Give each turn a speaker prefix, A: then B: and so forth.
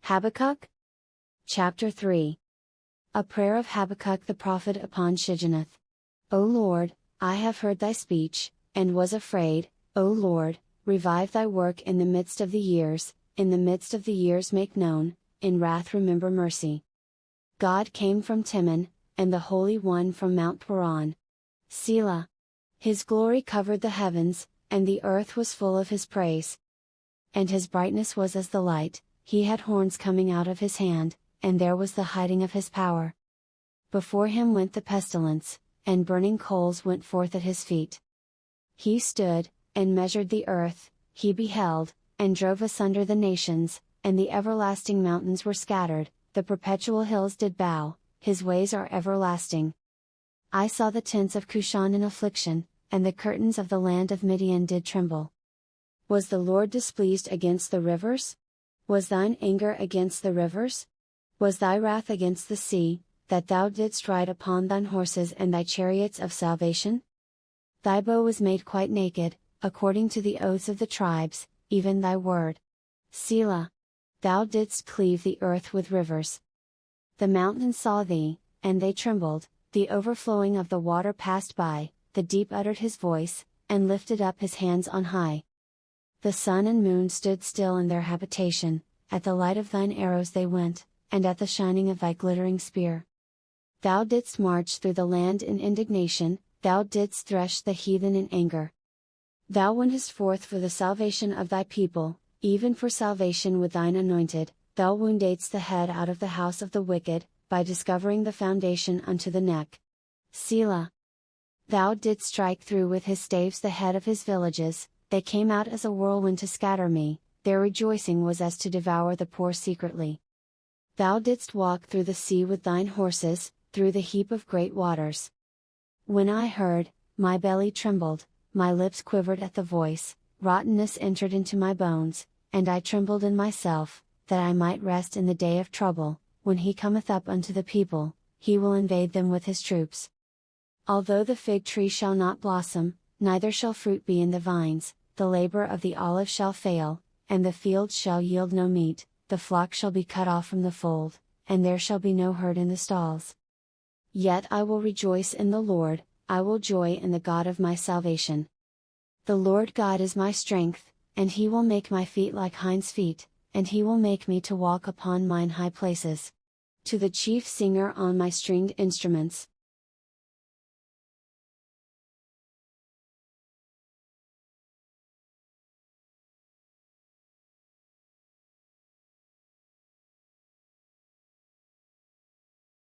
A: Habakkuk? Chapter 3. A prayer of Habakkuk the prophet upon Shigionoth. O Lord, I have heard thy speech, and was afraid. O Lord, revive thy work in the midst of the years, in the midst of the years make known, in wrath remember mercy. God came from Teman, and the Holy One from Mount Paran. Selah. His glory covered the heavens, and the earth was full of his praise. And his brightness was as the light, he had horns coming out of his hand, and there was the hiding of his power. Before him went the pestilence, and burning coals went forth at his feet. He stood, and measured the earth, he beheld, and drove asunder the nations, and the everlasting mountains were scattered, the perpetual hills did bow, his ways are everlasting. I saw the tents of Cushan in affliction, and the curtains of the land of Midian did tremble. Was the Lord displeased against the rivers? Was thine anger against the rivers? Was thy wrath against the sea, that thou didst ride upon thine horses and thy chariots of salvation? Thy bow was made quite naked, according to the oaths of the tribes, even thy word. Selah. Thou didst cleave the earth with rivers. The mountains saw thee, and they trembled, the overflowing of the water passed by, the deep uttered his voice, and lifted up his hands on high. The sun and moon stood still in their habitation, at the light of thine arrows they went, and at the shining of thy glittering spear. Thou didst march through the land in indignation, thou didst thresh the heathen in anger. Thou wentest forth for the salvation of thy people, even for salvation with thine anointed, thou woundedst the head out of the house of the wicked, by discovering the foundation unto the neck. Selah. Thou didst strike through with his staves the head of his villages, they came out as a whirlwind to scatter me, their rejoicing was as to devour the poor secretly. Thou didst walk through the sea with thine horses, through the heap of great waters. When I heard, my belly trembled, my lips quivered at the voice, rottenness entered into my bones, and I trembled in myself, that I might rest in the day of trouble. When he cometh up unto the people, he will invade them with his troops. Although the fig tree shall not blossom, neither shall fruit be in the vines, the labor of the olive shall fail, and the fields shall yield no meat, the flock shall be cut off from the fold, and there shall be no herd in the stalls. Yet I will rejoice in the Lord, I will joy in the God of my salvation. The Lord God is my strength, and he will make my feet like hinds' feet, and he will make me to walk upon mine high places. To the chief singer on my stringed instruments,